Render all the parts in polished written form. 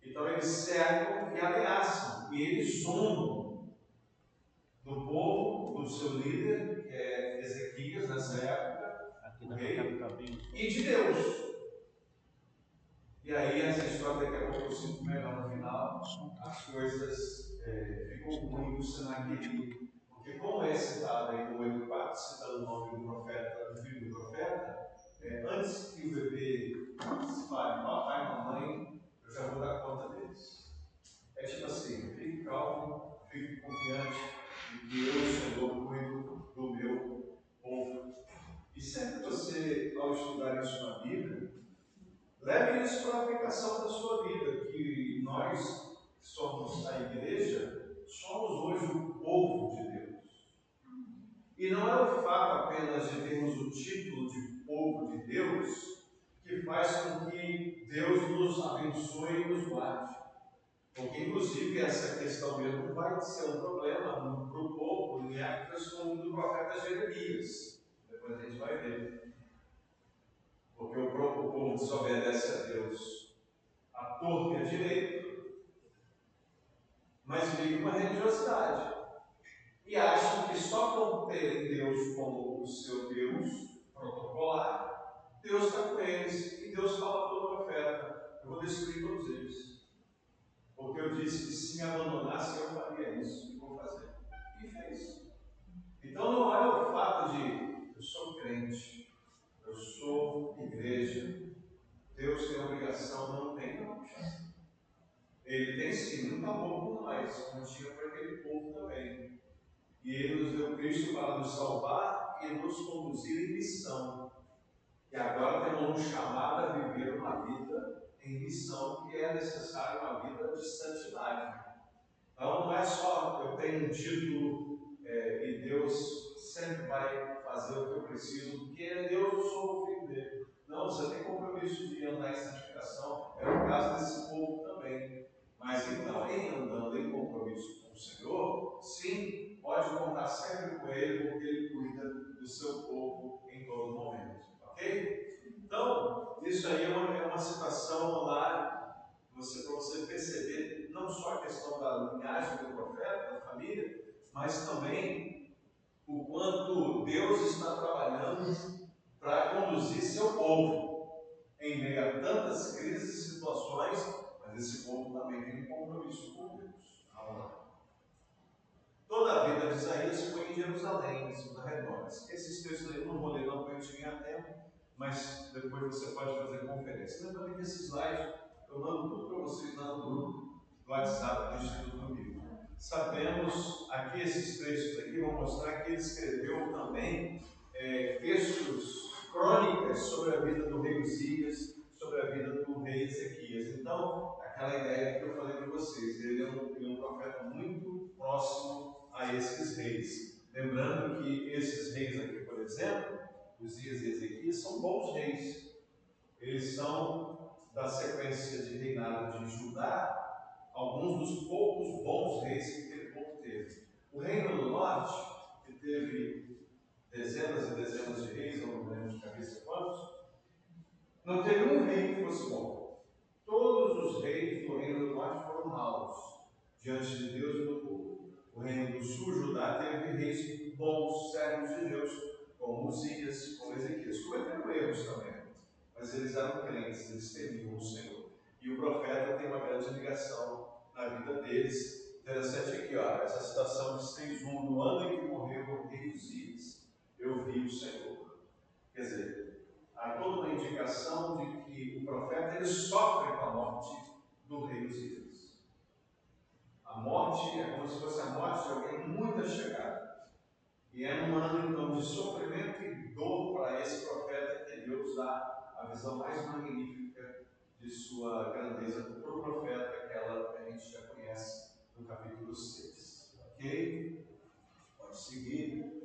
Então eles cercam e ameaçam, e eles zombam do povo, do seu líder, que é Ezequias nessa época, o rei, e de Deus. E aí essa história daqui a pouco eu sinto melhor no final, as coisas ficam ruins no Senaqueribe. Porque como é citado aí no Êxodo 4, citando o nome do profeta, do filho do profeta, antes que o bebê se fale papai, mamãe, eu já vou dar conta deles. É tipo assim, fique calmo, fique confiante de que eu, Senhor, cuido do meu povo. E sempre você, ao estudar isso na Bíblia, leve isso para a aplicação da sua vida, que nós que somos a igreja, somos hoje o povo de Deus. E não é o fato apenas de termos o título de povo de Deus que faz com que Deus nos abençoe e nos guarde. Porque, inclusive, essa questão mesmo vai ser um problema para o povo em épocas como o do profeta Jeremias. Depois a gente vai ver. Porque o povo desobedece a Deus à torta e à direita, mas vive uma religiosidade. E acham que só por terem Deus como o seu Deus protocolar, Deus está com eles. E Deus fala pelo profeta: eu vou destruir todos eles. Porque eu disse que se me abandonasse, eu faria isso. E vou fazer. E fez. Então não é o fato de eu sou crente, eu sou igreja, Deus tem obrigação, não tem, não. Ele tem sim muito amor por nós, como tinha para aquele povo também. E Ele nos deu Cristo para nos salvar e nos conduzir em missão. E agora temos um chamado a viver uma vida em missão, que é necessário uma vida de santidade. Então não é só eu tenho um título e Deus sempre vai fazer o que eu preciso, porque é Deus, eu sou o filho dele. Não, você tem compromisso de andar em santificação, é o caso desse povo também. Mas então, em andando em compromisso com o Senhor, sim, pode contar sempre com Ele, porque Ele cuida do seu povo em todo momento. Ok? Então, isso aí é uma situação lá, para você perceber não só a questão da linhagem do profeta, da família, mas também o quanto Deus está trabalhando para conduzir seu povo em meio a tantas crises e situações, mas esse povo também tem um compromisso com Deus. Toda a vida de Isaías foi em Jerusalém, nos arredores. Esses textos aí eu não vou ler não, para a gente ganhar tempo, mas depois você pode fazer conferência. Lembrando que esse slide eu mando tudo para vocês lá no grupo do WhatsApp do Instituto do Bíblia. Sabemos, aqui esses textos aqui vão mostrar que ele escreveu também textos, crônicas sobre a vida do rei Uzias, sobre a vida do rei Ezequias. Então, aquela ideia que eu falei para vocês, ele é um profeta muito próximo a esses reis. Lembrando que esses reis aqui, por exemplo, Uzias e Ezequias, são bons reis. Eles são da sequência de reinado de Judá, alguns dos poucos bons reis que aquele povo teve. O reino do norte, que teve dezenas e dezenas de reis, eu não lembro de cabeça quantos, não teve um rei que fosse bom. Todos os reis do reino do norte foram maus diante de Deus e do povo. O reino do sul, Judá, teve reis bons, servos de Deus, como Uzias, como Ezequias. Cometeram erros também, mas eles eram crentes, eles temiam o Senhor. E o profeta tem uma grande ligação na vida deles. Interessante aqui, ó, essa citação de 6:1, no ano em que morreu o rei Uzias, eu vi o Senhor. Quer dizer, há toda uma indicação de que o profeta ele sofre com a morte do rei Uzias. A morte é como se fosse a morte de alguém muito chegado. E é num ano então de sofrimento e dor para esse profeta que Deus dá a visão mais magnífica de sua grandeza para o profeta, aquela que a gente já conhece no capítulo 6. Ok? Pode seguir.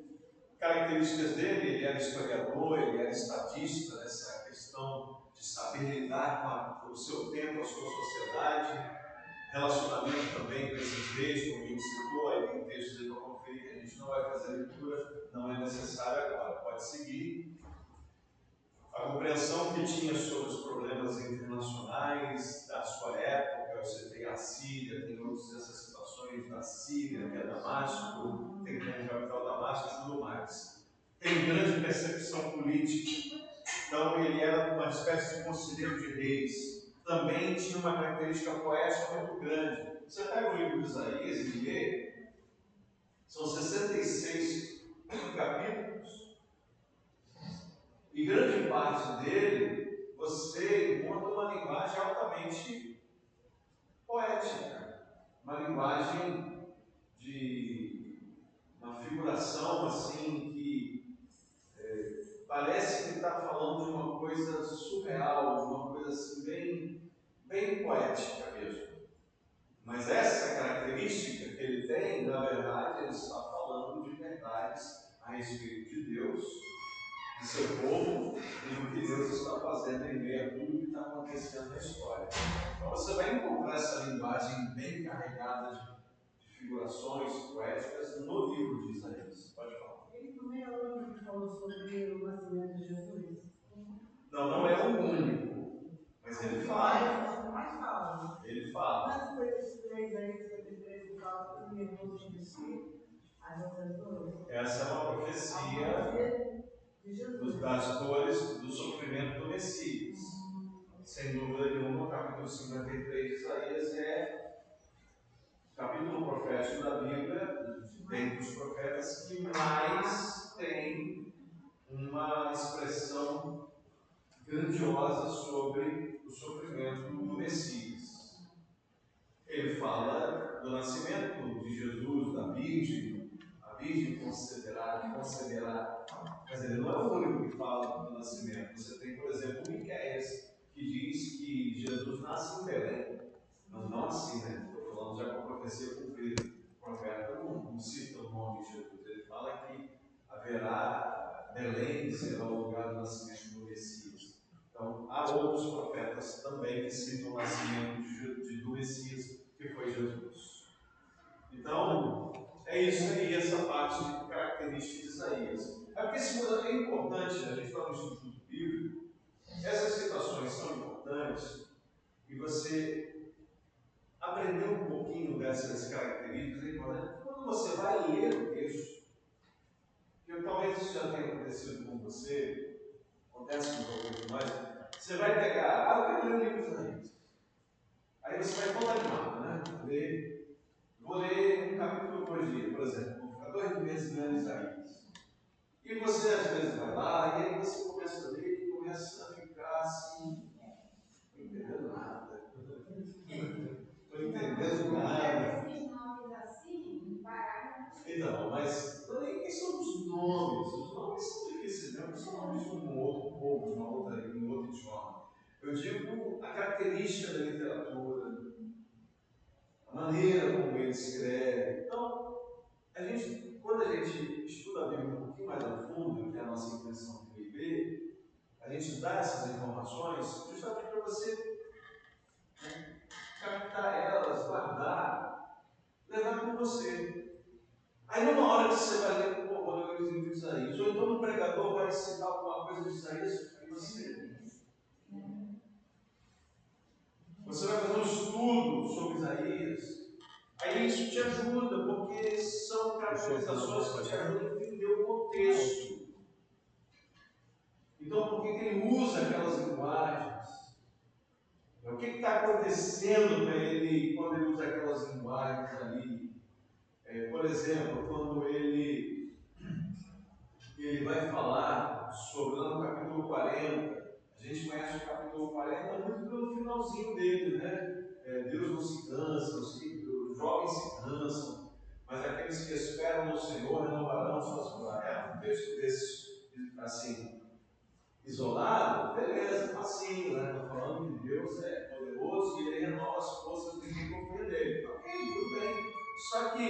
Características dele, ele era historiador, ele era estadista, nessa questão de saber lidar com o seu tempo, a sua sociedade, relacionamento também com esses reis, como a gente citou, aí tem textos aí para conferir que a gente não vai fazer a leitura, não é necessário agora, pode seguir. A compreensão que tinha sobre os problemas internacionais da sua época, ou seja, da Síria, que é Damasco, tem como capital Damasco e tudo mais. Tem grande percepção política. Então ele era uma espécie de conselheiro de reis. Também tinha uma característica poética muito grande. Você pega o livro de Isaías e lê, são 66 capítulos, e grande parte dele você encontra uma linguagem altamente poética, uma linguagem de uma figuração assim que parece que está falando de uma coisa surreal, de uma coisa assim bem poética mesmo. Mas essa característica que ele tem, na verdade, ele está falando de verdades a respeito de Deus, de seu povo e do que Deus está fazendo em meio a tudo que está acontecendo na história. Então você vai encontrar essa linguagem bem carregada de figurações poéticas no livro de Isaías. Pode falar. Ele também é o único que falou sobre o nascimento de Jesus? Não é o único, mas ele fala. Mais fala. Ele fala. Mas 53 aí, 53 fala que Jesus tinha sido as outras dores. Essa é uma profecia das dores do sofrimento do Messias. Sem dúvida nenhuma, o capítulo 53 de Isaías é o capítulo profético da Bíblia, dentre os profetas, que mais tem uma expressão grandiosa sobre o sofrimento do Messias. Ele fala do nascimento de Jesus, da Virgem, a Virgem conceberá. Mas ele não é o único que fala do nascimento. Você tem, por exemplo, Miqueias, que diz que Jesus nasce em Belém. Mas não assim, né? Estou falando já com a profecia cumprida. O profeta não cita o nome de Jesus. Ele fala que haverá Belém, será o lugar do nascimento do Messias. Então, há outros profetas também que citam o nascimento do Messias, que foi Jesus. Então, é isso aí, essa parte de característica de Isaías. É porque é importante, a gente está no Instituto Bíblico, essas citações são importantes e você aprender um pouquinho dessas características é importante. Quando você vai ler o texto, que talvez isso já tenha acontecido com você, acontece com talvez mais, você vai pegar, eu quero ler o livro de Isaías. Aí você vai toda animada, né? Vou ler um capítulo por dia, por exemplo. Vou ficar 2 meses lendo Isaías. E você às vezes vai lá, e aí você começa a ler e começa a ficar assim, não entendendo nada. Não entendendo nada. Então, mas não é nem questão dos nomes. Os nomes são difíceis mesmo, são nomes de um outro povo, de um outro idioma. Eu digo a característica da literatura, a maneira como ele escreve. Então, quando a gente estuda a Bíblia um pouquinho mais a fundo, que é a nossa intenção de viver, a gente dá essas informações justamente para você captar elas, guardar, levar com você. Aí numa hora que você vai ler, vou ler o livro de Isaías, ou então um pregador vai citar alguma coisa de Isaías, aí você vai fazer um estudo sobre Isaías. Aí isso te ajuda, porque são caracterizações que te ajudam a entender o contexto. Então, por que ele usa aquelas linguagens? O que está acontecendo para ele quando ele usa aquelas linguagens ali? Por exemplo, quando ele vai falar sobre, lá no capítulo 40, a gente conhece o capítulo 40 muito pelo finalzinho dele, né? Deus não se cansa, os jovens se cansam, mas aqueles que esperam no Senhor renovarão suas forças. É um texto desse, assim, isolado, beleza, facinho, né? Está falando que Deus é poderoso e ele renova as forças de quem confia nele. Ok, tudo bem. Só que,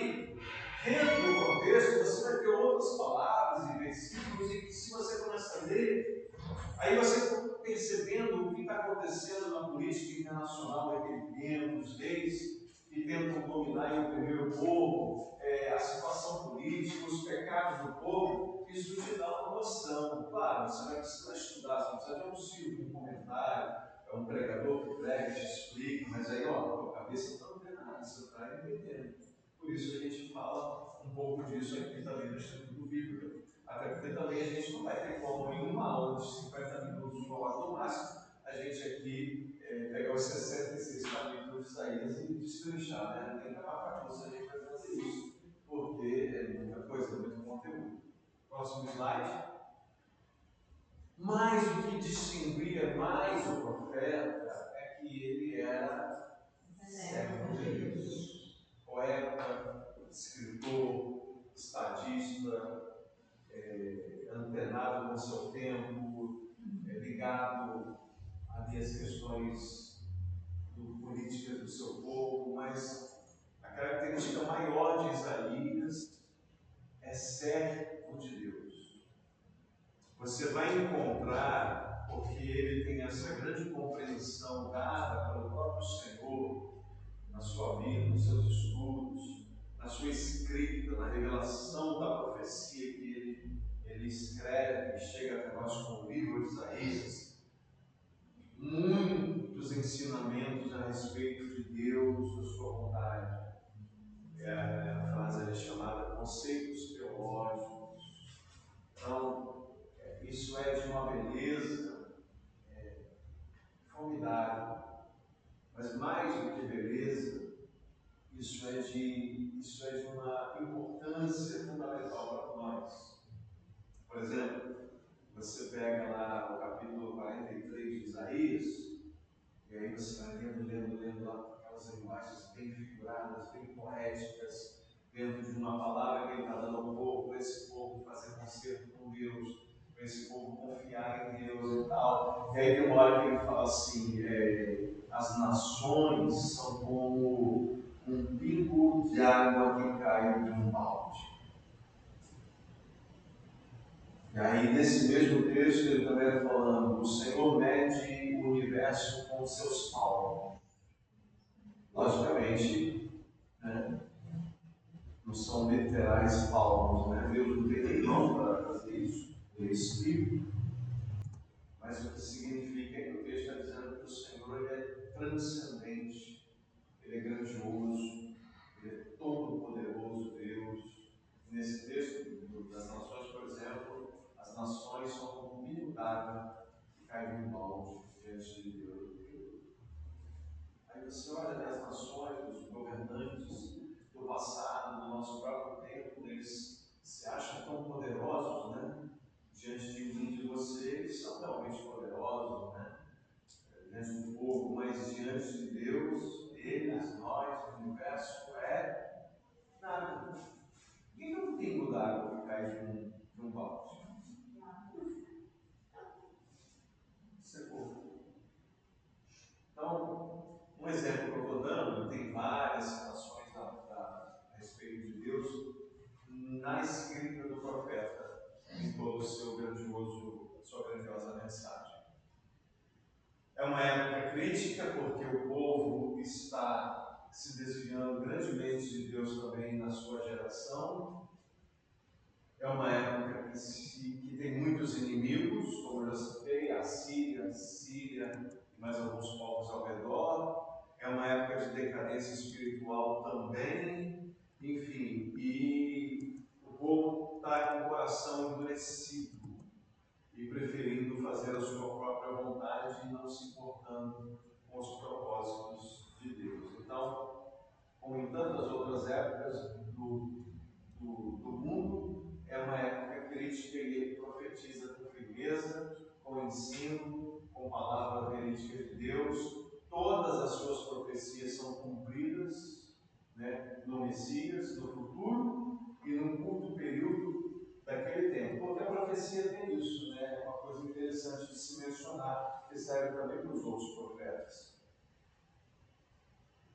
dentro do contexto, você vai ter outras palavras e versículos e que, se você começa a ler, aí você percebendo o que está acontecendo na política internacional daquele tempo, os reis que tentam dominar e oprimir o povo, a situação política, os pecados do povo, isso te dá uma noção. Claro, você vai precisar estudar, você precisa de um auxílio, um comentário, um pregador que prega, te explica, mas aí, ó, a tua cabeça está ordenada, você está entendendo. Por isso a gente fala um pouco disso aqui também no Instituto Bíblico. Até porque também a gente não vai ter como em uma aula de 50 minutos, uma hora no máximo, a gente aqui pegar os 66 capítulos de Isaías e destrinchar, né? Não tem capacidade a gente vai fazer isso, porque é muita coisa, muito conteúdo. Próximo slide. Mas o que distinguia mais o profeta é que ele era servo de Deus, poeta, escritor, estadista, antenado com o seu tempo, ligado ali às questões políticas do seu povo, mas a característica maior de Isaías é servo de Deus. Você vai encontrar, porque ele tem essa grande compreensão dada pelo próprio Senhor na sua vida, nos seus estudos, na sua escrita, na revelação da profecia que ele escreve e chega até nós com o livro de Isaías, muitos ensinamentos a respeito de Deus, da sua vontade. A frase é chamada conceitos teológicos. Então, isso é de uma beleza formidável, mas mais do que beleza, isso é de uma importância fundamental para nós. Por exemplo, você pega lá o capítulo 43 de Isaías, e aí você vai lendo lá aquelas linguagens bem figuradas, bem poéticas, dentro de uma palavra que ele está dando ao povo, para esse povo fazer concerto com Deus, para esse povo confiar em Deus e tal. E aí tem uma hora que ele fala assim, as nações são como um pingo de água que cai de um balde. E aí, nesse mesmo texto, ele também está falando: o Senhor mede o universo com seus palmos. Logicamente, né, não são literais palmos, né? Deus não tem nem mão para fazer isso, ele é espírito. Mas o que significa é que o texto está dizendo que o Senhor ele é transcendente, ele é grandioso, ele é todo-poderoso Deus. Nesse texto das nações, por exemplo, as nações são como um pingo d'água que cai de um balde diante de Deus. Aí você olha para as nações, os governantes do passado, do nosso próprio tempo, eles se acham tão poderosos, né? Diante de mim, de você, eles são realmente poderosos, né? Diante do povo, mas diante de Deus, eles, nós, o universo, é nada. O que é um pingo d'água que cai de um balde? Secou. Então, um exemplo que eu estou dando, tem várias citações a respeito de Deus na escrita do profeta, em todo o seu sua grandiosa mensagem. É uma época crítica, porque o povo está se desviando grandemente de Deus também na sua geração. É uma época que tem muitos inimigos, como eu já citei, a Síria e mais alguns povos ao redor. É uma época de decadência espiritual também, enfim, e o povo está com o coração endurecido e preferindo fazer a sua própria vontade e não se importando com os propósitos de Deus. Então, como em tantas outras épocas do mundo, é uma época crítica e ele profetiza com firmeza, com ensino, com palavra verídica de Deus. Todas as suas profecias são cumpridas, né, no Messias, no futuro e num curto período daquele tempo. Porque a profecia tem isso, né? É uma coisa interessante de se mencionar, que serve também para os outros profetas.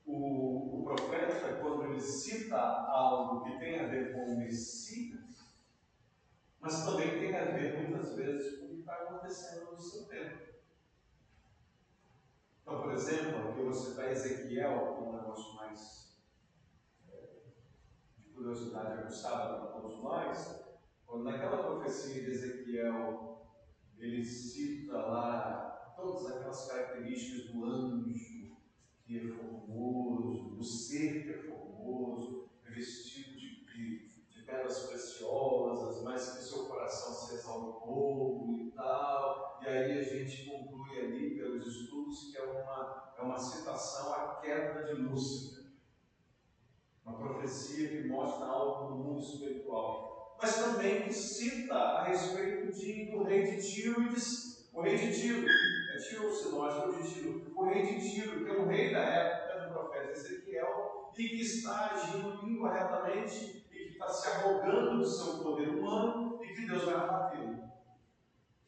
O profeta, quando ele cita algo que tem a ver com o Messias, mas também tem a ver, muitas vezes, com o que está acontecendo no seu tempo. Então, por exemplo, aqui você está Ezequiel, que é um negócio mais de curiosidade aguçada para todos nós, quando naquela profecia de Ezequiel, ele cita lá todas aquelas características do anjo que é formoso, do ser que é formoso. Eu vestido de pedras preciosas, mas que o seu coração se exaltou e tal. E aí a gente conclui ali pelos estudos que é uma citação à queda de Lúcifer. Uma profecia que mostra algo no mundo espiritual. Mas também que cita a respeito do rei de Tiro e o rei de Tiro. É Tiro ou Sidônia, o de Tiro. O rei de Tiro, que é um rei da época do profeta Ezequiel, e que está agindo incorretamente, e que está se arrogando do seu poder humano, e que Deus vai abatê-lo.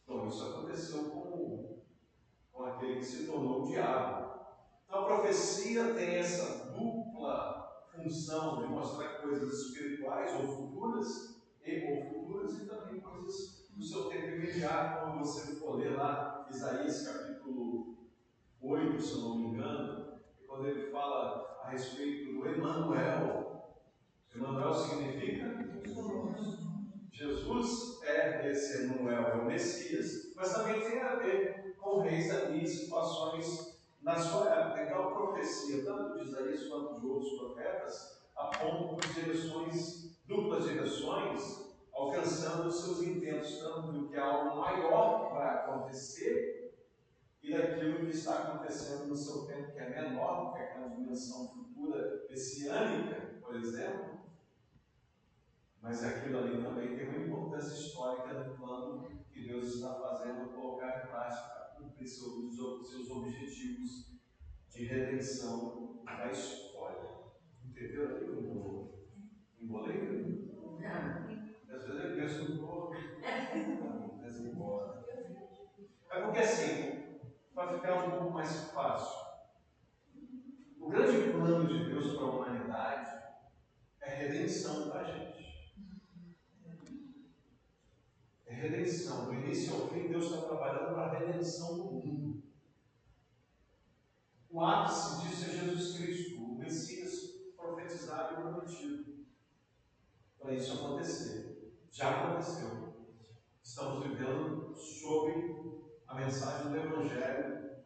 Então isso aconteceu com aquele que se tornou o diabo. Então a profecia tem essa dupla função de mostrar coisas espirituais ou futuras, e também coisas do seu tempo imediato. Quando você for ler lá Isaías capítulo 8, se eu não me engano, quando ele fala a respeito do Emanuel. Emanuel significa Jesus é esse Emanuel, é o Messias, mas também tem a ver com reis ali, situações na sua época. Então a profecia, tanto de Isaías quanto de outros profetas, apontam por duplas direções, alcançando os seus intentos, tanto do que é algo maior que vai acontecer e daquilo que está acontecendo no seu tempo, que é menor do que aquela dimensão futura messiânica, por exemplo. Mas aquilo ali também tem uma importância histórica no plano que Deus está fazendo colocar em prática para cumprir seus objetivos de redenção da história. Entendeu aqui o embolei? Às vezes eu penso no povo, mas embora. É porque assim, para ficar um pouco mais fácil, o grande plano de Deus para a humanidade é redenção da gente. É redenção. Do início ao fim, Deus está trabalhando para a redenção do mundo. O ápice disso é Jesus Cristo, o Messias profetizado e prometido. Para isso acontecer. Já aconteceu. Estamos vivendo sob a mensagem do Evangelho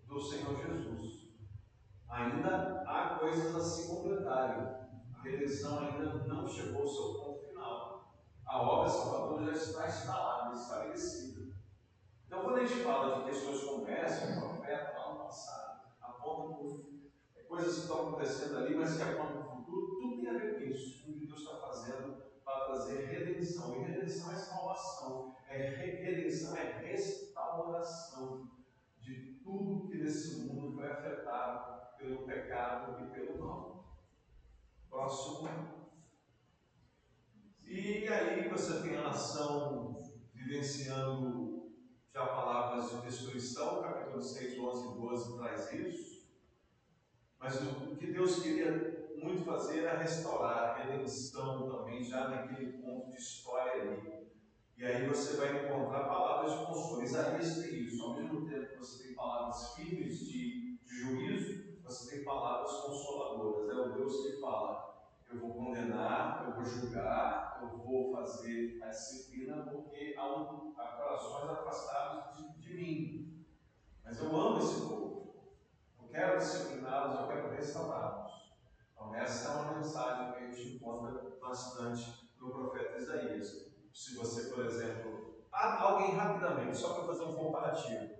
do Senhor Jesus. Ainda há coisas a se completarem. A redenção ainda não chegou ao seu ponto final. A obra salvadora já está instalada, estabelecida. Então, quando a gente fala de questões como essa, o profeta lá no passado aponta por coisas que estão acontecendo ali, mas que apontam para o futuro, tudo tem a ver com isso. Tudo que Deus está fazendo para trazer redenção. E redenção é salvação. Redenção é restauração de tudo que nesse mundo foi afetado pelo pecado e pelo mal. Próximo. E aí você tem a nação vivenciando já palavras de destruição, capítulo 6, 11 e 12 traz isso. Mas o que Deus queria muito fazer era restaurar a redenção também, já naquele ponto de história ali. E aí você vai encontrar palavras de consolo. Isaías tem isso. Ao mesmo tempo que você tem palavras firmes de juízo, você tem palavras consoladoras. É o Deus que fala: eu vou condenar, eu vou julgar, eu vou fazer a disciplina, porque há corações afastados de mim. Mas eu amo esse povo. Eu quero discipliná-los, eu quero restaurá-los. Então essa é uma mensagem que a gente encontra bastante no profeta Isaías. Se você, por exemplo, alguém rapidamente, só para fazer um comparativo,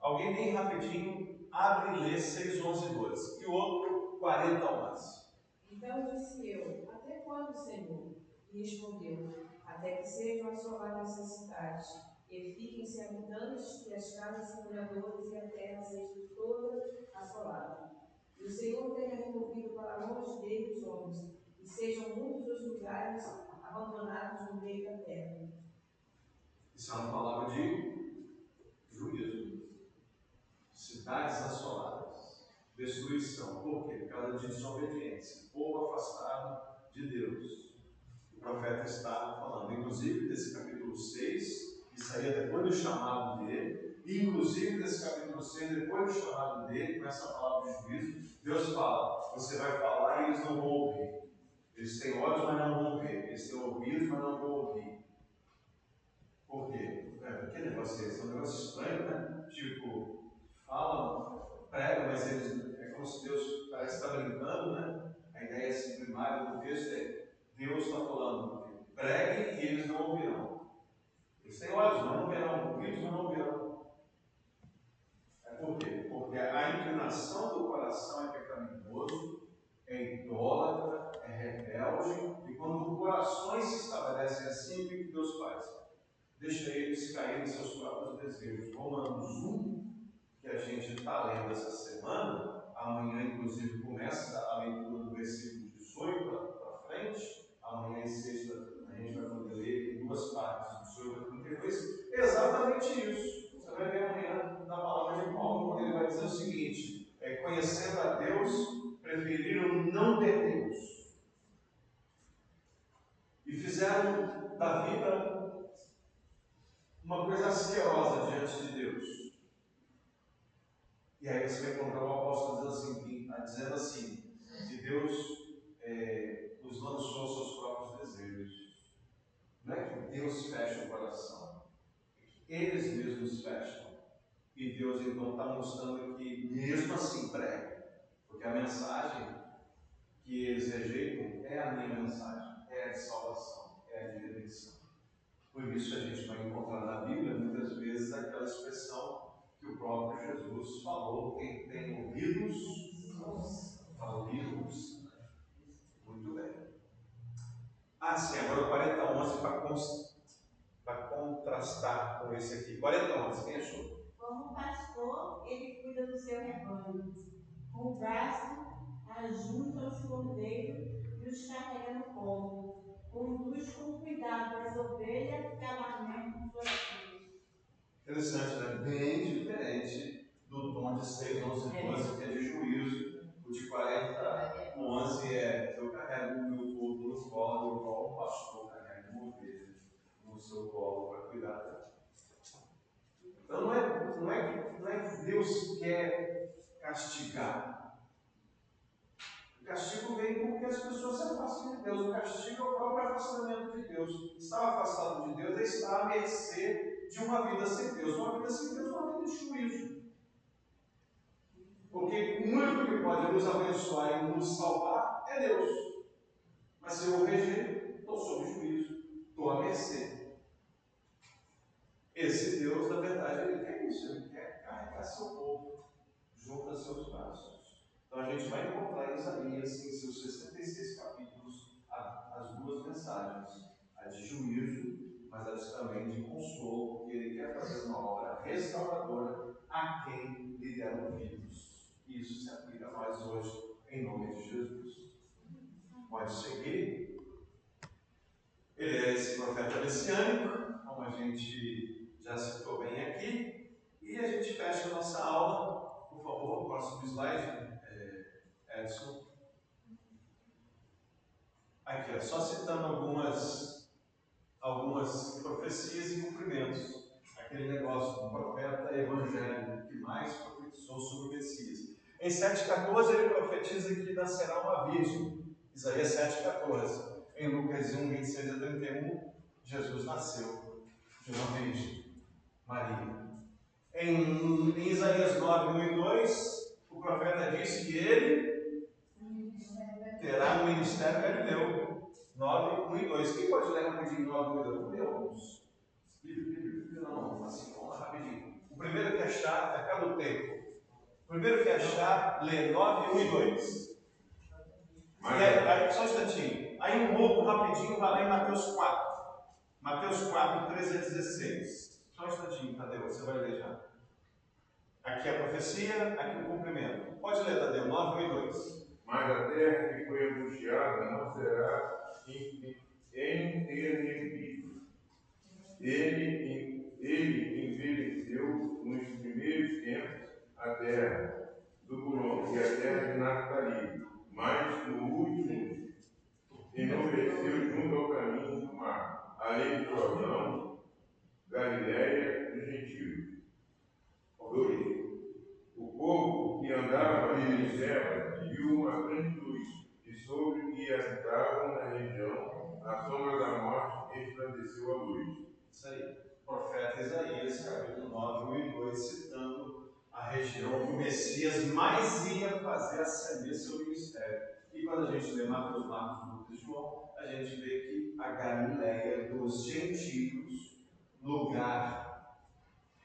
alguém bem rapidinho abre e lê 6, 11 e 12, e o outro 40 ao máximo. Então disse eu: até quando, Senhor? E respondeu: até que sejam assoladas as cidades, e fiquem-se habitantes, e as casas se moradores, e a terra seja toda assolada. E o Senhor tenha removido para longe dele os homens, e sejam muitos os lugares abandonados no meio da terra. Isso é uma palavra de juízo. Cidades assoladas, destruição. Por quê? Por causa de desobediência. Povo afastado de Deus. O profeta está falando, inclusive desse capítulo 6, que saía depois do chamado dele, e inclusive desse capítulo 6, depois do chamado dele, com essa palavra de juízo, Deus fala: você vai falar e eles não vão ouvir. Eles têm olhos, mas não vão ver. Eles têm ouvidos, mas não vão ouvir. Por quê? Que negócio é esse? É um negócio estranho, né? Tipo, fala, prega, mas eles, é como se Deus parece estar brincando, né? A ideia assim, primária parte do texto é: Deus está falando, pregue e eles não ouvirão. Eles têm olhos, mas não verão, ouvidos, mas não ouvirão. Por quê? Porque a inclinação do coração é pecaminoso, é idólatra, é rebelde, e quando corações se estabelecem assim, o que Deus faz? Deixa eles caírem em seus próprios desejos. Romanos 1, que a gente está lendo essa semana, amanhã inclusive começa a leitura do versículo 18 para frente, amanhã e sexta a gente vai poder ler em duas partes, 18 a 32, exatamente isso. Você vai ver amanhã na palavra de Paulo, quando ele vai dizer o seguinte: conhecendo a Deus, preferiram não ter Deus, e fizeram da vida uma coisa asquerosa diante de Deus. E aí você vai encontrar o apóstolo dizendo assim, que Deus os lançou aos seus próprios desejos. Não é que Deus fecha o coração, é que eles mesmos fecham. E Deus então está mostrando que mesmo assim prega, porque a mensagem que eles rejeitam é a minha mensagem, é a de salvação, é a de redenção. Por isso a gente vai encontrar na Bíblia muitas vezes aquela expressão que o próprio Jesus falou: quem tem ouvidos, ouvidos. Muito bem. Sim, agora o 40:11 para contrastar com esse aqui. 40:11, quem achou? Como pastor, ele cuida do seu rebanho. Com o braço, ajunta os cordeiros e os carrega no colo. Conduz com cuidado as ovelhas que amamentam suas filhas. Interessante, né? Bem diferente do tom de 6, 11 e 12, que é de juízo. O de 40:11 eu carrego o meu povo no colo, igual o pastor carrega uma ovelha no seu colo para cuidar dela. Então não é que Deus quer castigar. O castigo vem porque as pessoas se afastam de Deus. O castigo é o próprio afastamento de Deus. Estar afastado de Deus é estar à mercê de uma vida sem Deus. Uma vida sem Deus é uma vida de juízo. Porque o único que pode nos abençoar e nos salvar é Deus. Mas se eu o rejeito, estou sob juízo, estou à mercê. Esse Deus, na verdade, ele quer isso, ele quer carregar seu povo junto a seus braços. Então a gente vai encontrar em Isaías, em seus 66 capítulos, as duas mensagens: a de juízo, mas a também de consolo, porque ele quer fazer uma obra restauradora a quem lhe der ouvidos. E isso se aplica a nós hoje, em nome de Jesus. Pode seguir. Ele é esse profeta messiânico, como a gente já citou bem aqui, e a gente fecha a nossa aula. Por favor, próximo slide, Edson. Aqui, só citando algumas profecias e cumprimentos. Aquele negócio do profeta evangélico que mais profetizou sobre o Messias. Em 7,14 ele profetiza que nascerá uma virgem. Isaías 7,14. Em Lucas 1, 26 a 31, Jesus nasceu de uma virgem, Maria. Em Isaías 9, 1 e 2, o profeta disse que ele terá um ministério galileu. 9, 1 e 2. Quem pode ler rapidinho 9, 1 e 2? Vamos ler alguns. Não, assim, vamos lá rapidinho. O primeiro que achar, acaba o tempo. O primeiro que achar, lê 9, 1 e 2. Aí, só um instantinho. Aí um outro rapidinho vai lá em Mateus 4. Mateus 4, 13 a 16. Só um instantinho, Tadeu, você vai ler já. Aqui a profecia, aqui o cumprimento. Pode ler, Tadeu, 9, 1 e 2. Mas a terra que foi angustiada não será enternecida. Ele envelheceu nos primeiros tempos a terra do Bulon e a terra de Naphtali, mas no último enobreceu junto ao caminho do mar, além do Jordão, Galiléia dos gentios. 2. O povo que andava em trevas viu uma grande luz, e sobre os que habitavam na região, a sombra da morte resplandeceu a luz. Isso aí. O profeta Isaías, capítulo 9, 1 e 2, citando a região que o Messias mais ia fazer ascender seu ministério. E quando a gente lê Mateus, Marcos, de João, a gente vê que a Galileia dos gentios, lugar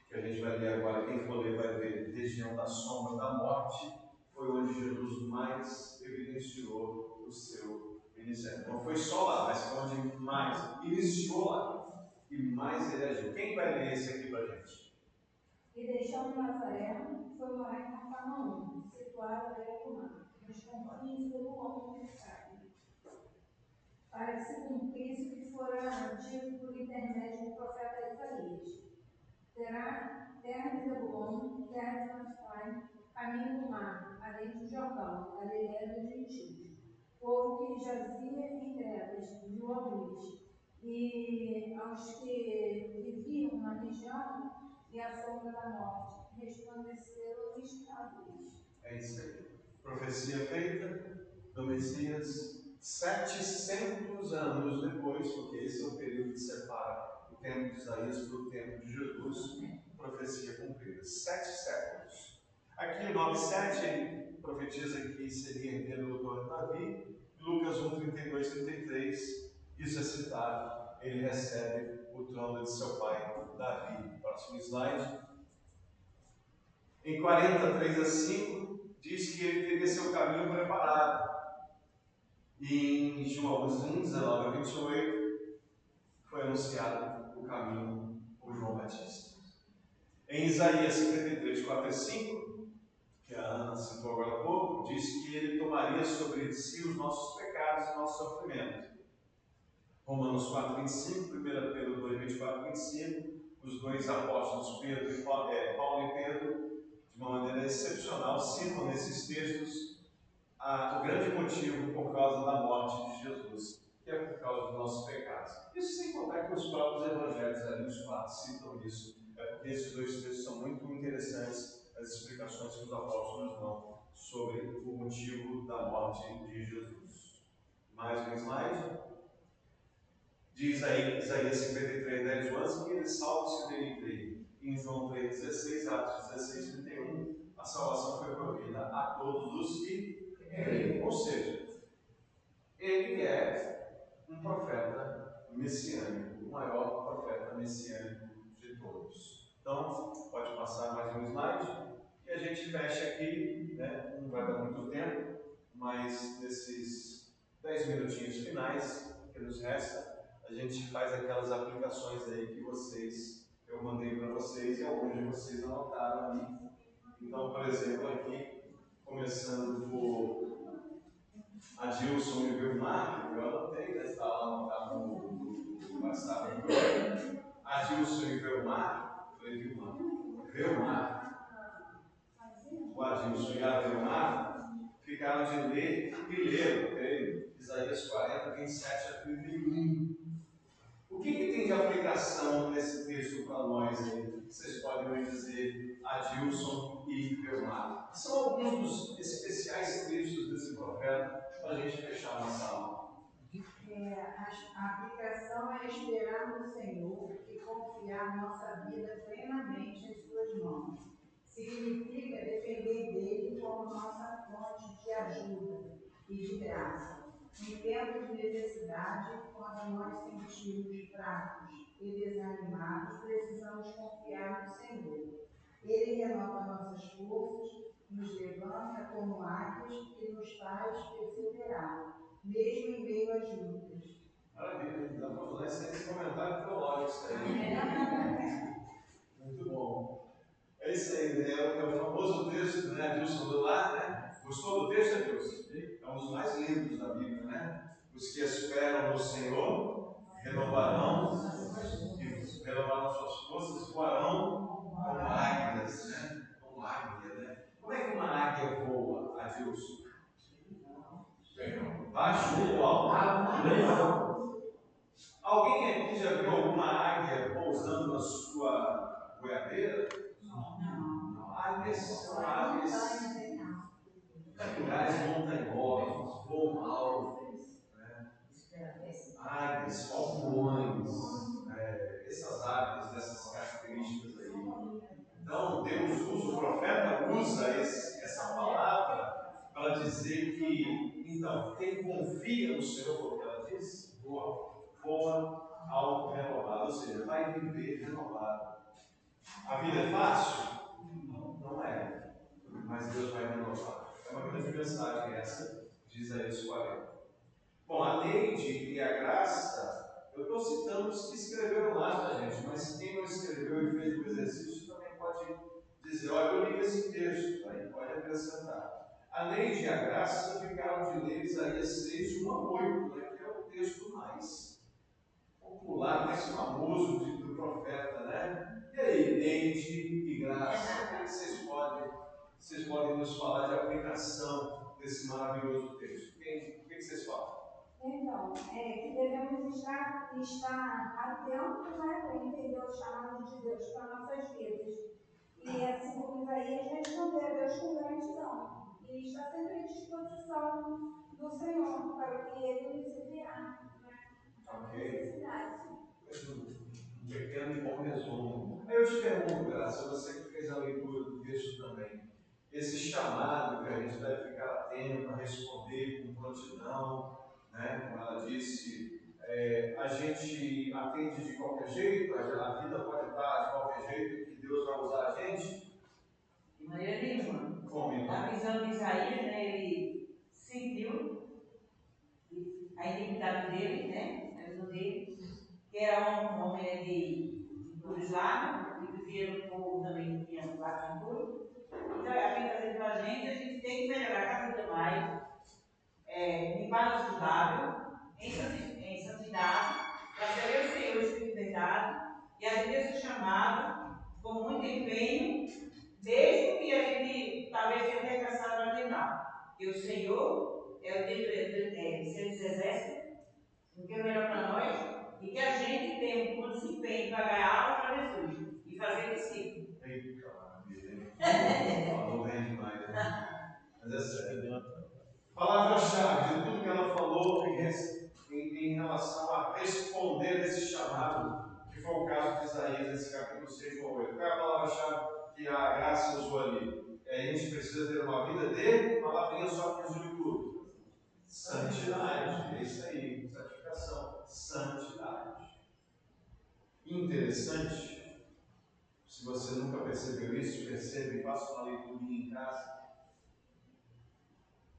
que a gente vai ler agora, quem for ler vai ver, região da sombra da morte, foi onde Jesus mais evidenciou o seu ministério. Não foi só lá, mas foi onde mais iniciou lá e mais ele agiu. Quem vai ler esse aqui para a gente? E deixando Nazaré, foi morar em Cafarnaum, situada à beira do mar, nos confins do longo de carne, para que se cumprisse o que fora dito por intermédio do profeta Isaías. Terra de Zebulon, terra de Naftali, caminho do mar, além do Jordão, Galileia dos gentios. Povo que jazia em trevas, viu a luz, e aos que viviam na região e à sombra da morte, resplandeceram-lhes a luz. É isso aí. Profecia feita do Messias 700 anos depois, porque esse é o período que separa o tempo de Isaías para o tempo de Jesus, profecia cumprida. 7 séculos. Aqui o nome 7, ele profetiza que seria herdeiro do trono de Davi. Lucas 1, 32, 33, isso é citado. Ele recebe o trono de seu pai Davi. Próximo slide. Em 43 a 5, diz que ele teria seu caminho preparado. E em João 1, 19 a 28, foi anunciado o caminho por João Batista. Em Isaías 53, 4 a 5, que a Ana citou agora há pouco, diz que ele tomaria sobre si os nossos pecados e nosso sofrimento. Romanos 4, 25, 1 Pedro 2, 24 e 25, os dois apóstolos, Paulo e Pedro, de uma maneira excepcional, citam nesses textos o grande motivo por causa da morte de Jesus, que é por causa dos nossos pecados. Isso sem contar que os próprios evangelhos ali, os quatro, citam isso. É porque esses dois textos são muito interessantes, as explicações que os apóstolos dão sobre o motivo da morte de Jesus. Mais um slide. Diz aí, Isaías 53, 10, 11, que ele salva se dele crê. Em João 3, 16, Atos 16, 31, a salvação foi provida a todos os que creem. Ou seja, ele é um profeta messiânico, o maior profeta messiânico de todos. Então, pode passar mais um slide e a gente fecha aqui, né? Não vai dar muito tempo, mas nesses 10 minutinhos finais que nos resta, a gente faz aquelas aplicações aí que eu mandei para vocês e alguns de vocês anotaram ali. Então, por exemplo, aqui, começando por Adilson e Vilmar, eu anotei, né? Está lá no WhatsApp. Adilson e Vilmar, falei Vilmar. O Adilson e a Vilmar ficaram de ler e leram, ok? Isaías 40, 27 a 31. O que tem de aplicação nesse texto para nós aí? Vocês podem me dizer, Adilson e Vilmar. São alguns dos especiais textos desse profeta para a gente fechar a nossa aula. A aplicação é esperar no Senhor e confiar nossa vida plenamente em suas mãos. Significa depender dele como nossa fonte de ajuda e de graça. Em tempos de necessidade, quando nós sentimos fracos e desanimados, precisamos confiar no Senhor. Ele renova nossas forças, nos levanta como águias e nos faz perseverar, mesmo em meio às lutas. Maravilha, dá para falar esse comentário teológico isso aí. Muito bom. É isso aí, né? É o famoso texto, né, Adilson do lar, né? Gostou do texto, Adilson? É um dos mais lindos da Bíblia, né? Os que esperam no Senhor renovarão suas forças, voarão como águias, né? Como águia, né? Como é que uma águia voa, Adilson? Baixo ou alto? Alguém aqui já viu alguma águia pousando na sua goiabeira? Não. Águias são aves de lugares montanhosos, voam alto. Águias, falcões, essas aves, dessas características aí. Então, Deus usa, o profeta usa essa palavra para dizer que, então, quem confia no Senhor, como ela disse, voa alto renovado, ou seja, vai viver renovado. A vida é fácil? Não é. Mas Deus vai renovar. É uma grande mensagem essa de Isaías 40. Bom, a Neide e a Graça, eu estou citando os que escreveram lá, tá, gente? Mas quem não escreveu e fez o exercício também pode dizer: olha, eu li esse texto, aí pode acrescentar. A Neide e a Graça ficaram de ler Isaías 6, de 1 a 8, né, que é o texto mais popular, mais famoso do profeta, né? E aí, Neide e Graça, o que vocês podem nos falar de aplicação desse maravilhoso texto? O que vocês falam? Então, que devemos estar atentos, né, para entender o chamado de Deus para nossas vidas. E assim como Isaías, responder a Deus com gratidão. E estar sempre à disposição do Senhor para o que Ele nos enviar. Ok. Um pequeno e bom resumo. Aí eu te pergunto, Graça, você que fez a leitura do texto também, esse chamado que a gente deve ficar atento a responder com prontidão, né? Como ela disse, a gente atende de qualquer jeito, a vida pode estar de qualquer jeito que Deus vai usar a gente? De maneira nenhuma. Como então? A visão de Isaías, né, ele sentiu a intimidade dele, né, a visão dele, que era um homem de puros lábios, e vivia no povo também que tinha lábios impuros. Então, a gente está dizendo para a gente tem que melhorar cada dia mais, limpar nossos lábios em santidade, para servir o Senhor Espírito de verdade, e atender esse chamado com muito empenho, mesmo que a gente talvez tenha até cansado no final. Porque o Senhor é o Deus, se Ele se exerce, o que é melhor para nós, e que a gente tenha um bom desempenho para ganhar alma para Jesus e fazer discípulo. Eita, maravilha. Falou bem demais, né? Mas é sério. Palavra-chave de tudo que ela falou em relação a responder esse chamado, que foi o caso de Isaías, nesse capítulo 6 ou 8. Qual é a palavra-chave que a Graça usou ali? A gente precisa ter uma vida de palavrinha só que resume tudo. Santidade. É isso aí. Santificação. Santidade. Interessante. Se você nunca percebeu isso, perceba e faça uma leitura em casa.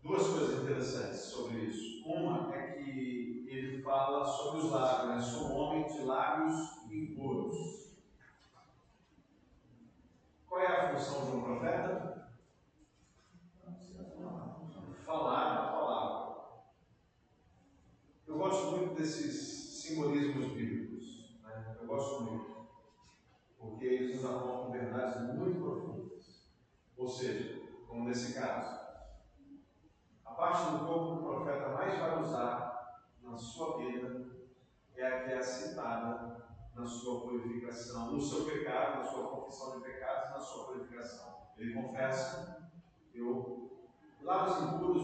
Duas coisas interessantes sobre isso. Uma é que ele fala sobre os lábios, né? Sou um homem de lábios impuros. Qual é a função de um profeta? Falar a palavra. Eu gosto muito desses simbolismos bíblicos, né? Eu gosto muito, porque eles nos apontam verdades muito profundas. Ou seja, como nesse caso, a parte do corpo que o profeta mais vai usar na sua vida é a que é citada na sua purificação, no seu pecado, na sua confissão de pecados, na sua purificação. Ele confessa, lábios impuros,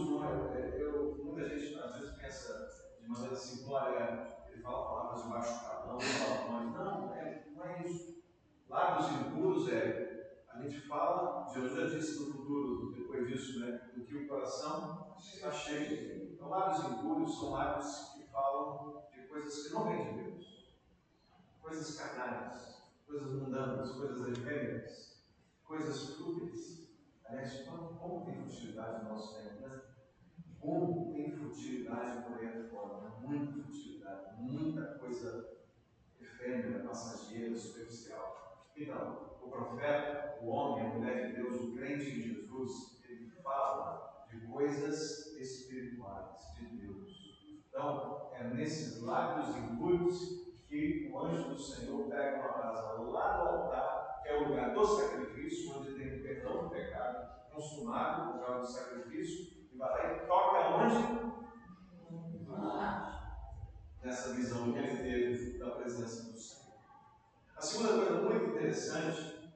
muita gente às vezes pensa de maneira simplória, ele fala palavras de baixo calão, palavrões. Não é isso. Lábios impuros a gente fala, Jesus já disse no futuro, depois disso, né, do que o coração está cheio. Então, lábios impuros são lábios que falam de coisas que não vêm de Deus, coisas carnais, coisas mundanas, coisas efêmeras, coisas fúteis. Aliás, como tem futilidade no nosso tempo, né? Como tem futilidade por aí fora, né? Muita futilidade, muita coisa efêmera, passageira, superficial. Então, o profeta, o homem, a mulher de Deus, o crente em Jesus, ele fala de coisas espirituais de Deus. Então, é nesses lábios impuros que o anjo do Senhor pega uma brasa lá do altar, que é o lugar do sacrifício, onde tem o perdão do pecado consumado por causa do sacrifício, e vai lá e toca onde? Nessa visão que ele teve da presença do Senhor. A segunda coisa muito interessante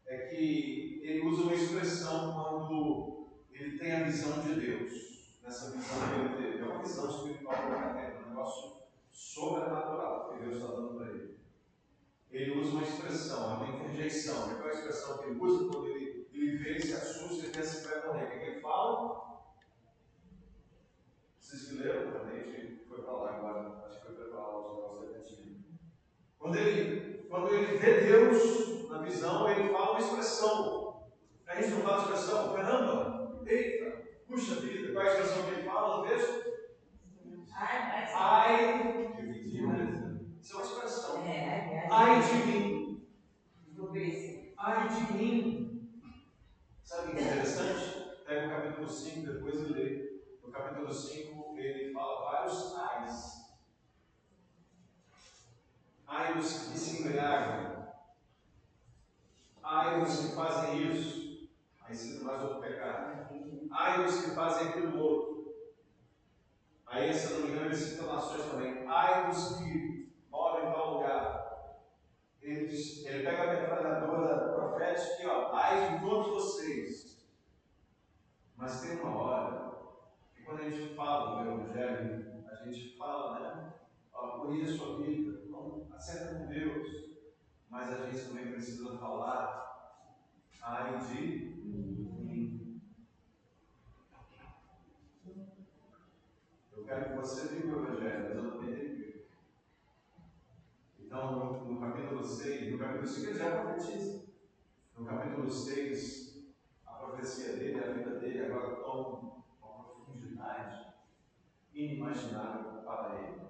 é que ele usa uma expressão quando ele tem a visão de Deus. Nessa visão que ele teve. É uma visão espiritual que ele tem, um negócio sobrenatural que Deus está dando para ele. Ele usa uma expressão, é uma interjeição. Qual é a expressão que ele usa quando ele vê, se assusta e pensa que vai morrer? O que ele fala? Vocês que leram também, a gente foi para lá agora, acho que foi preparar os negócios da cantina. Quando ele vê Deus na visão, ele fala uma expressão. A gente não fala expressão, caramba, eita, puxa vida, qual é a expressão que ele fala no texto? Ai de mim. Isso é uma expressão. Ai de mim. Ai de mim. Sabe o que é interessante? Pega o capítulo 5 depois e lê. No capítulo 5 ele fala vários ais. Ai dos que se embriagam. Ai dos que fazem isso. Aí cita mais outro pecado. Ai dos que fazem aquilo outro. Aí, se eu não me engano, ele cita nações também. Ai dos que moram em tal lugar. Ele pega a metralhadora profética e ó, ai de todos vocês. Mas tem uma hora que quando a gente fala do Evangelho, a gente fala, né? Ó, cuide a sua vida, não acerta com Deus. Mas a gente também precisa falar ai de mim. Eu quero que você viva o Evangelho, mas eu também tenho que viver. Então, no capítulo 6, no capítulo 5 ele já profetiza. No capítulo 6, a profecia dele, a vida dele, agora toma uma profundidade inimaginável para ele.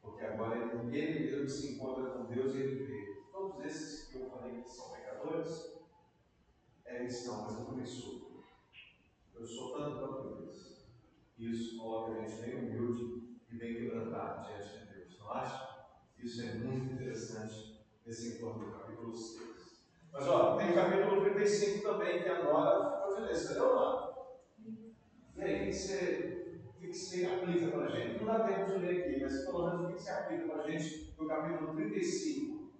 Porque agora ele mesmo se encontra com Deus e ele vê. Todos esses que eu falei que são pecadores, eles estão, mas eu também sou. Eu sou tanto quanto eles. Isso coloca a gente bem humilde e bem quebrantado diante de Deus, não acha? Isso é muito interessante nesse encontro do capítulo 6. Mas ó, tem o capítulo 35 também, que agora ficou de ler. Você leu lá? E aí, o que você aplica para a gente? Não dá tempo de ler aqui, mas pelo menos o que você aplica para a gente no capítulo 35?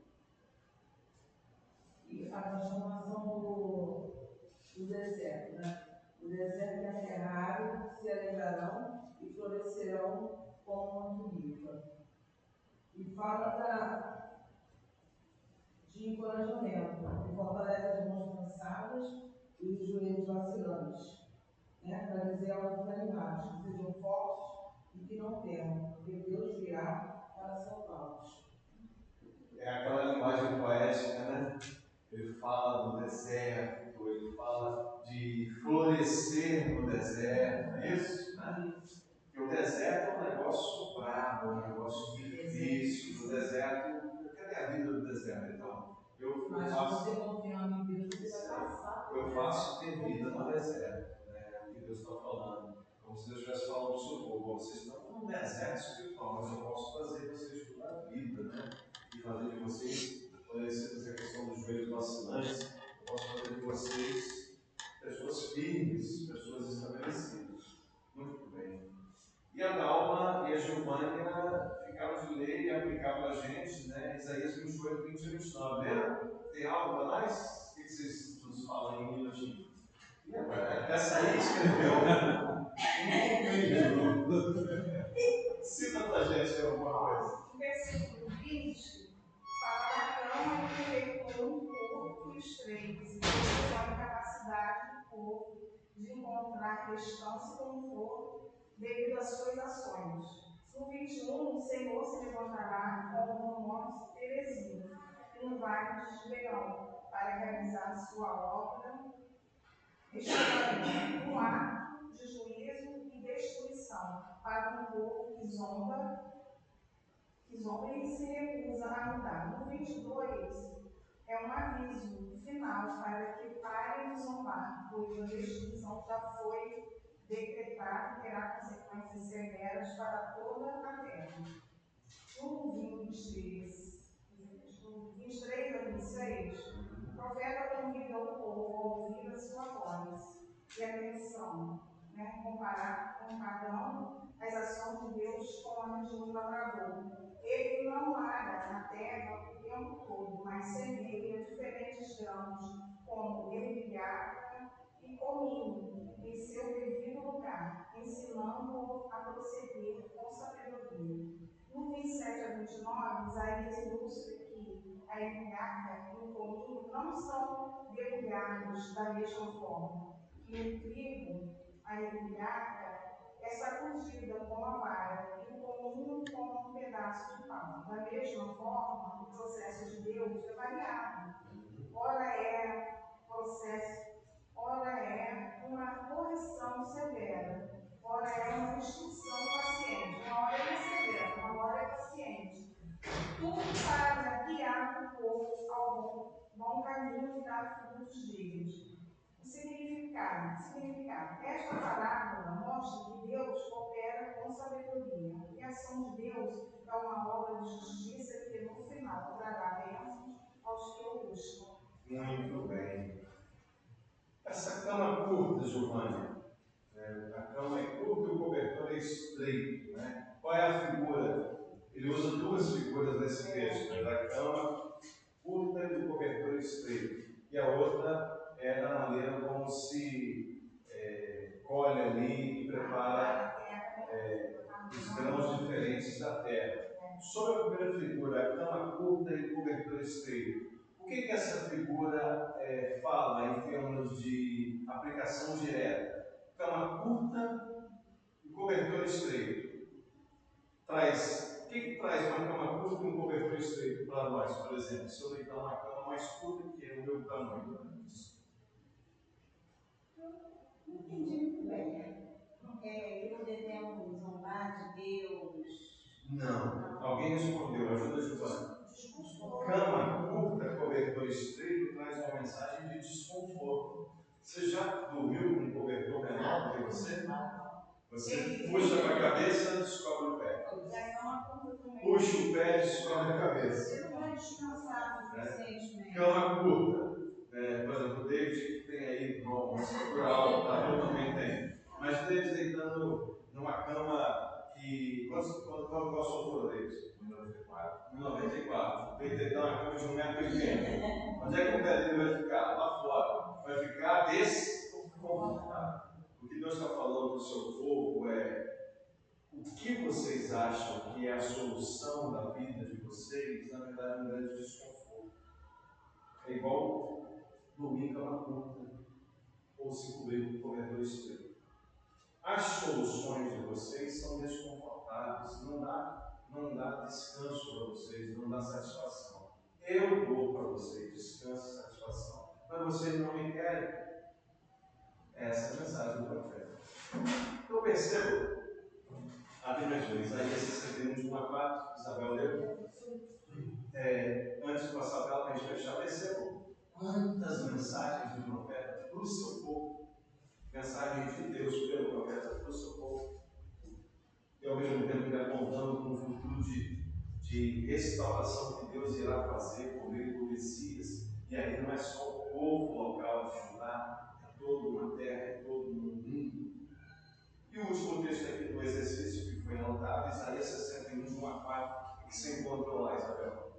E a transformação do deserto, né? O deserto e a terra árida se alegrarão e florescerão como uma tulipa. E fala de encorajamento, que fortalece as mãos cansadas e os joelhos vacilantes, né? Para dizer aos desanimados que sejam fortes e que não temam, porque Deus virá para salvá-los. É aquela linguagem poética, né? Ele fala do deserto, ele fala de florescer no deserto, não é isso? Né? Porque o deserto é um negócio brabo, é um negócio difícil. O deserto, cadê a vida do deserto? Então, Mas se você confiando em Deus, você vai passar. eu faço ter vida no deserto, né? É o que Deus está falando. Como se Deus estivesse falando sobre o povo. Vocês estão num deserto espiritual, mas eu posso fazer vocês estudar a vida, né? E fazer de vocês, quando você fazer a questão dos joelhos vacilantes, eu posso fazer de vocês pessoas firmes, pessoas estabelecidas. Muito bem. E a Dalma e a Giovânia ficaram de ler e aplicar para a gente, né? Isaías 28, 20 e 29. Lembra? Tem algo para nós? O que vocês nos falam em um minutinho? Essa aí escreveu um vídeo. Cita para a gente alguma coisa. O versículo 20 fala da cama que efetuou um corpo e os treinos, e a capacidade do corpo de encontrar descanso e conforto devido às suas ações. No 21, o Senhor se levantará como um monte Teresina, e no vale de Gibeão, para realizar sua obra, um ato de juízo e destruição para um povo que zomba e se recusa a mudar. No 22, é um aviso final para que parem de zombar, pois a destruição já foi decretada e terá consequências severas para toda a terra. No 23 a 26, o profeta convida o povo a ouvir a sua voz e atenção, né? Comparar com cada um as ações de Deus com a de um lavrador. Ele não ara na terra o tempo todo, mas semeia diferentes grãos, como ervilha e cominho, em seu devido lugar, ensinando-o a proceder com sabedoria. No 27 a 29, Isaías ilustra que a ervilha e o cominho não são debulhados da mesma forma, que o trigo, a ervilha, é sacudida pedaço de pau. Da mesma forma, o processo de Deus é variado. Ora é processo, ora é uma correção severa, ora é uma instrução paciente. Uma hora é severa, uma hora é paciente. Tudo para guiar o povo ao bom caminho e dar frutos dignos. O significado. Esta parábola mostra que Deus opera com sabedoria. E a ação de Deus é uma obra de justiça que no final trará bênçãos aos que o buscam. Muito bem. Essa cama curta, Giovanni, a cama é curta e o cobertor é estreito, né? Qual é a figura? Ele usa duas figuras nesse texto, né? Da cama curta e do cobertor estreito. E a outra é da maneira como se colhe ali e prepara os grãos diferentes da terra. Sobre a primeira figura, a cama curta e o cobertor estreito, o que essa figura fala em termos de aplicação direta? Cama curta e cobertor estreito. O que traz uma cama curta e um cobertor estreito para nós, por exemplo? Se eu deitar uma cama mais curta que é o meu tamanho. Não entendi muito bem. Que poder ter um zombar de Deus. Não. Alguém respondeu. Ajuda a Giovana. Cama curta, cobertor estreito, traz uma mensagem de desconforto. Você já dormiu com um cobertor menor do que você? Você puxa para a cabeça, descobre o pé. Puxa o pé, descobre a cabeça. Você não vai descansar suficientemente. Cama curta. Por exemplo, o David tem aí uma estrutura alta, tá? Eu também tenho. Mas o David deitando numa cama que. Qual a sua altura, David? 1,94. Tem que deitar numa cama de 1,80m. Onde é que o pé dele vai ficar? Lá fora. Vai ficar desconfortável. O que Deus está falando para o seu povo é: o que vocês acham que é a solução da vida de vocês, na verdade, é um grande desconforto. É igual dormir em cama curta ou se cobrir com cobertor estreito. As soluções de vocês são desconfortáveis, não dá descanso para vocês, não dá satisfação. Eu dou para vocês descanso e satisfação, mas vocês não me querem. Essa é a mensagem do profeta. Então percebo, abre mais um, Isaías 61, de 1 a 4, Isabel leu. Antes de passar para ela, para a gente fechar, percebo quantas mensagens do profeta para o seu povo, mensagens de Deus pelo profeta para o seu povo, e ao mesmo tempo ele apontando para um futuro de restauração que Deus irá fazer por meio do Messias. E aí não é só o povo local de Judá, é toda uma terra, é todo um mundo. E o último texto aqui do exercício que foi anotado, Isaías 61, de 1 a 4, que se encontrou lá, Isabel.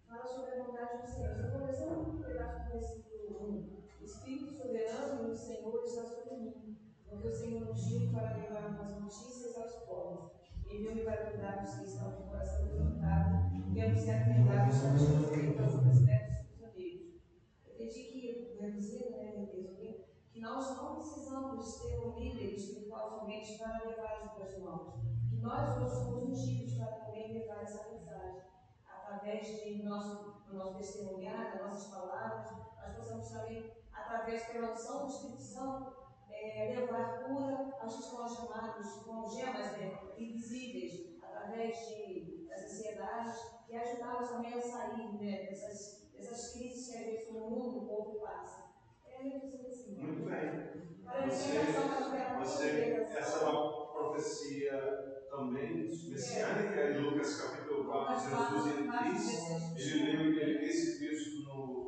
Fala sobre a vontade do Senhor. Estou começando um pedaço do versículo 1. O Espírito soberano do Senhor está sobre mim, porque o Senhor ungiu para levar umas notícias aos pobres. Enviou-me para cuidar dos que estão de coração quebrantado e anunciar a verdade dos cativos e trazer despertos dos prisioneiros. Eu entendi que, reduzindo, resumir, que nós não precisamos ter um líder espiritual somente para levar as boas novas. Que nós hoje somos ungidos para também levar essa mensagem. Através de nosso testemunhar, das nossas palavras, nós possamos também, através da unção do Espírito Santo, levar cura aos que estão chamados com gemas invisíveis, através das ansiedades, e ajudá-los também a sair dessas crises que às vezes no mundo o povo passa. Muito bem. Essa é uma profecia também messiânica, em Lucas capítulo 4, Jesus ele lê esse texto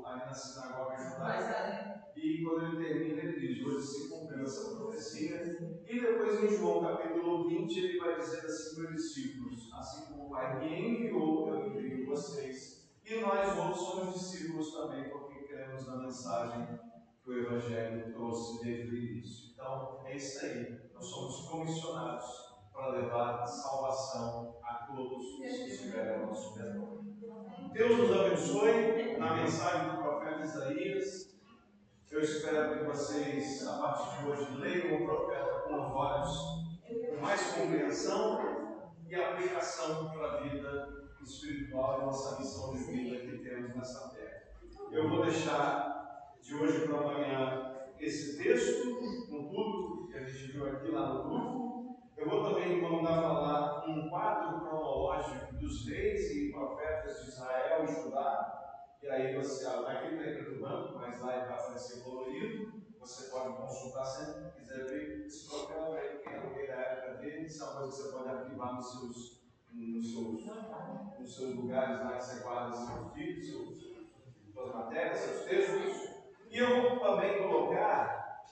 ali na sinagoga judaica, e quando ele termina, ele diz: hoje se cumpriu essa profecia. E depois em João capítulo 20, ele vai dizer assim para os discípulos: assim como o Pai me enviou, eu envio vocês. E nós outros somos discípulos também, porque cremos na mensagem que o Evangelho trouxe desde o início. Então, é isso aí. Nós somos comissionados para levar salvação a todos os que estiverem ao nosso redor. Deus nos abençoe na mensagem do profeta Isaías. Eu espero que vocês, a partir de hoje, leiam o profeta com os olhos com mais compreensão e aplicação para a vida espiritual e nossa missão de vida que temos nessa terra. Eu vou deixar de hoje para amanhã esse texto, com tudo que a gente viu aqui lá no grupo. Eu vou também mandar falar um quadro cronológico dos reis e profetas de Israel e Judá. E aí você, aqui está em preto e branco, mas lá ele vai aparecer colorido. Você pode consultar sempre que quiser ver esse programa aí, quem é o rei da época dele. Isso é uma coisa que você pode arquivar nos seus lugares lá que você guarda seus vídeos, suas matérias, seus textos. E eu vou também colocar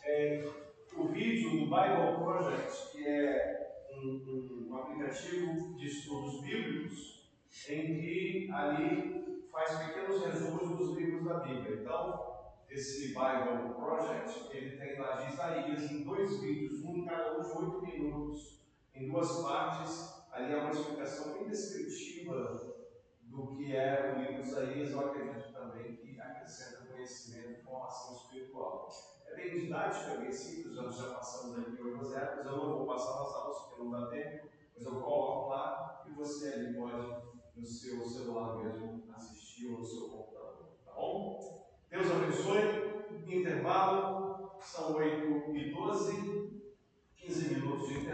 o vídeo do Bible Project, que é um aplicativo de estudos bíblicos, em que ali faz pequenos resumos dos livros da Bíblia. Então, esse Bible Project, ele tem lá de Isaías em 2 vídeos, cada um de 8 minutos, em 2 partes. Ali é uma explicação bem descritiva do que é o livro de Isaías. Eu acredito também que acrescenta conhecimento e formação espiritual. É bem didático, é bem simples, já passamos aqui algumas épocas. Eu não vou passar nas aulas porque não dá tempo, mas eu coloco lá e você ali pode, no seu celular mesmo, assistir ou no seu computador. Tá bom? Deus abençoe. Intervalo, são 8h12, 15 minutos de intervalo.